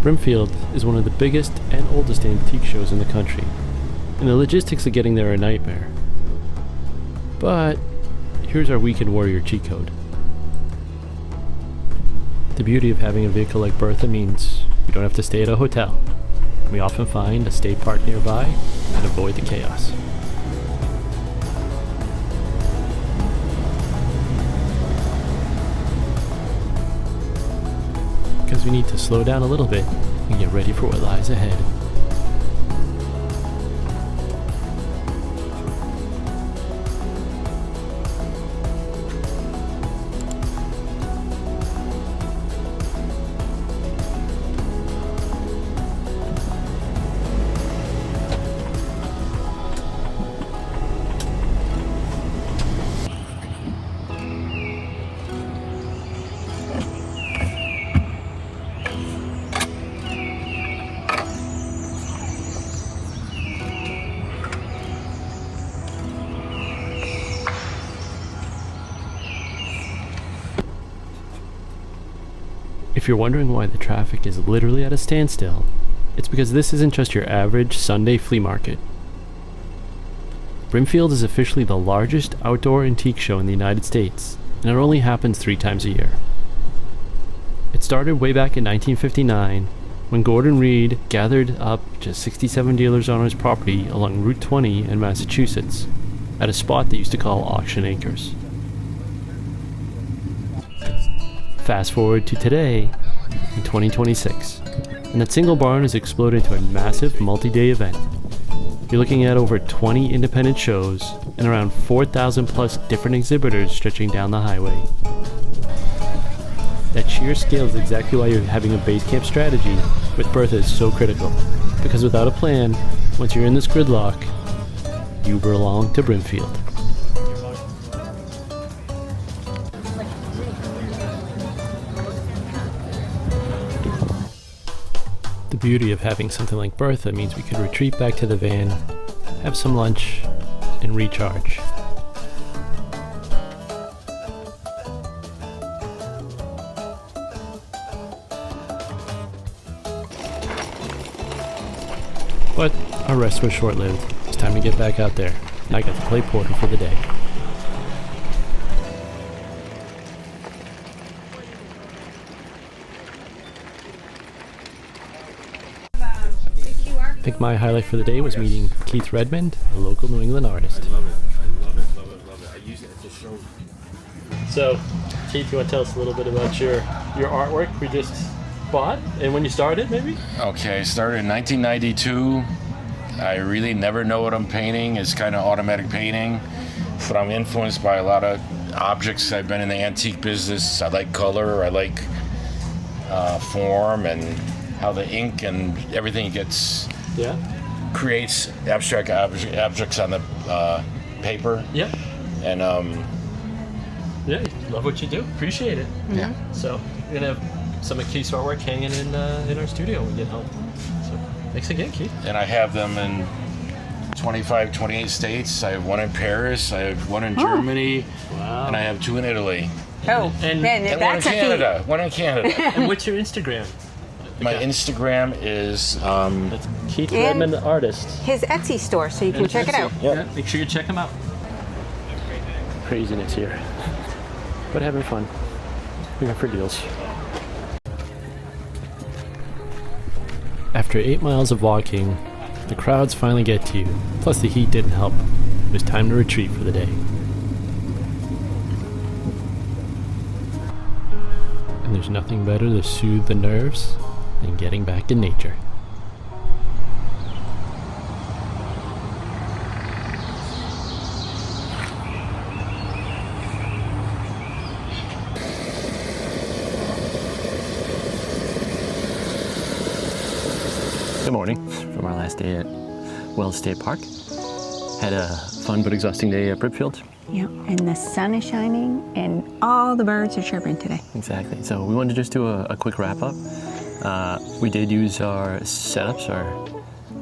Brimfield is one of the biggest and oldest antique shows in the country, and the logistics of getting there are a nightmare. But here's our weekend warrior cheat code. The beauty of having a vehicle like Bertha means we don't have to stay at a hotel. We often find a state park nearby and avoid the chaos. Because we need to slow down a little bit and get ready for what lies ahead. If you're wondering why the traffic is literally at a standstill, it's because this isn't just your average Sunday flea market. Brimfield is officially the largest outdoor antique show in the United States, and it only happens 3 times a year. It started way back in 1959, when Gordon Reed gathered up just 67 dealers on his property along Route 20 in Massachusetts, at a spot they used to call Auction Acres. Fast forward to today, in 2026, and that single barn has exploded into a massive multi-day event. You're looking at over 20 independent shows and around 4,000 plus different exhibitors stretching down the highway. That sheer scale is exactly why having a Basecamp strategy with Bertha is so critical, because without a plan, once you're in this gridlock, you belong to Brimfield. The beauty of having something like Bertha means we could retreat back to the van, have some lunch, and recharge. But our rest was short-lived. It's time to get back out there. I got to play porter for the day. I think my highlight for the day was meeting Keith Redmond, a local New England artist. I love it. I use it at the show. So, Keith, you want to tell us a little bit about your artwork we just bought and when you started, maybe? Okay, started in 1992. I really never know what I'm painting. It's kind of automatic painting, but I'm influenced by a lot of objects. I've been in the antique business. I like color. I like form and how the ink and everything creates abstract objects on the paper. Yeah. And yeah, love what you do. Appreciate it. Yeah. So we're gonna have some of Keith's artwork hanging in our studio when we get home. So thanks again, Keith. And I have them in 28 states. I have one in Paris. I have one in Germany. Wow. And I have 2 in Italy. Oh, and And one in Canada. One in Canada. And what's your Instagram? My Instagram is That's Keith Redmond, the artist. his Etsy store, so you can check it out. Yeah, make sure you check him out. Craziness here, but having fun. Looking for deals. After 8 miles of walking, the crowds finally get to you. Plus the heat didn't help. It was time to retreat for the day. And there's nothing better to soothe the nerves than getting back in nature. Good morning from our last day at Wells State Park. Had a fun but exhausting day at Brimfield. Yeah, and the sun is shining and all the birds are chirping today. Exactly. So we wanted to just do a quick wrap up. We did use our setups, our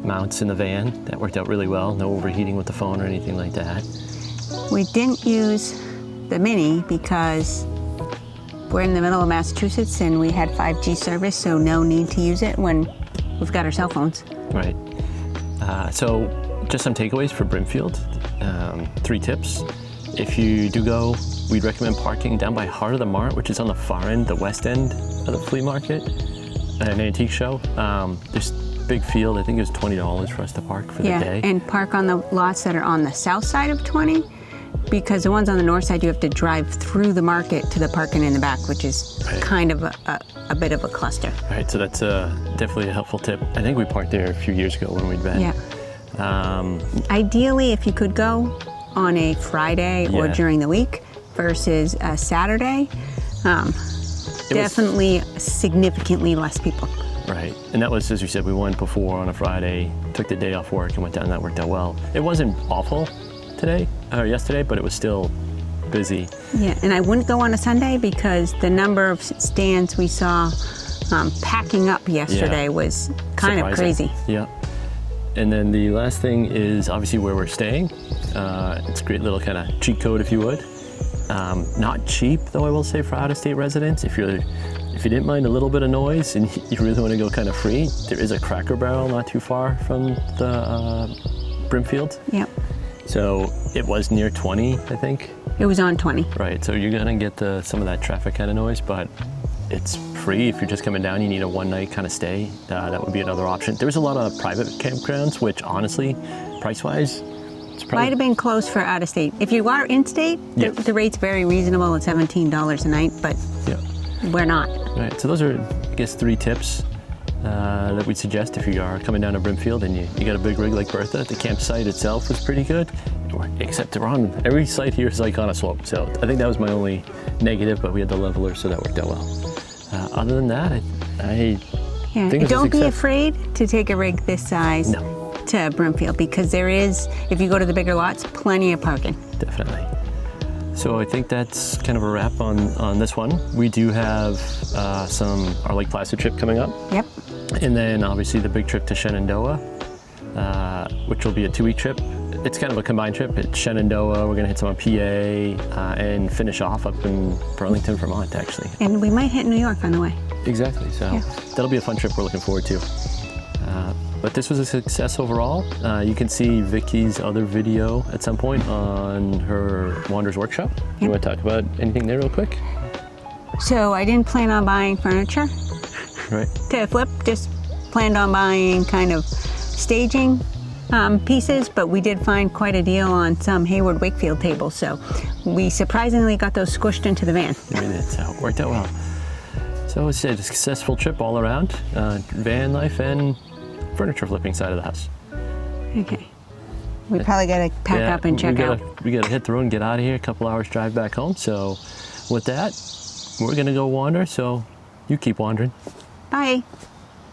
mounts in the van. That worked out really well. No overheating with the phone or anything like that. We didn't use the Mini because We're in the middle of Massachusetts, and we had 5G service, so no need to use it when we've got our cell phones. Right. So just some takeaways for Brimfield. 3 tips. If you do go, we'd recommend parking down by Heart of the Mart, which is on the far end, the west end of the flea market, an antique show. There's big field. I think it was $20 for us to park for the day. And park on the lots that are on the south side of 20, because the ones on the north side, you have to drive through the market to the parking in the back, which is kind of a bit of a cluster. Right, so that's definitely a helpful tip. I think we parked there a few years ago when we'd been. Yeah. Ideally, if you could go on a Friday or during the week versus a Saturday, definitely significantly less people. Right, and that was, as you said, we went before on a Friday, took the day off work and went down, and that worked out well. It wasn't awful yesterday, but it was still busy. Yeah, and I wouldn't go on a Sunday because the number of stands we saw packing up yesterday was kind of crazy. Yeah. And then the last thing is obviously where we're staying. It's a great little kind of cheat code, if you would. Not cheap, though, I will say, for out-of-state residents. If you didn't mind a little bit of noise and you really want to go kind of free, there is a Cracker Barrel not too far from the Brimfield. Yep. So it was near 20, I think. It was on 20. Right, so you're gonna get some of that traffic kind of noise, but it's free. If you're just coming down, you need a one-night kind of stay. That would be another option. There's a lot of private campgrounds, which honestly, price-wise, it's probably... Might have been close for out-of-state. If you are in-state, the rate's very reasonable at $17 a night, but we're not. Right, so those are, I guess, 3 tips that we'd suggest if you are coming down to Brimfield and you got a big rig like Bertha. The campsite itself was pretty good, except every site here is like on a slope. So I think that was my only negative, but we had the leveler, so that worked out well. Other than that, I think don't be afraid to take a rig this size to Brimfield, because there is, if you go to the bigger lots, plenty of parking. Definitely. So I think that's kind of a wrap on this one. We do have our Lake Placid trip coming up. Yep. And then obviously the big trip to Shenandoah, which will be a 2-week trip. It's kind of a combined trip. It's Shenandoah, we're gonna hit some on PA, and finish off up in Burlington, Vermont, actually. And we might hit New York on the way. Exactly, so that'll be a fun trip we're looking forward to. But this was a success overall. You can see Vicky's other video at some point on her Wanderers Workshop. You want to talk about anything there real quick? So I didn't plan on buying furniture to flip, just planned on buying kind of staging pieces, but we did find quite a deal on some Hayward Wakefield tables, so we surprisingly got those squished into the van. We did, so it worked out well. So it's a successful trip all around, van life and furniture flipping side of the house. Okay. We probably got to pack up and check out. We got to hit the road and get out of here. A couple hours drive back home. So with that, we're going to go wander. So you keep wandering. Bye.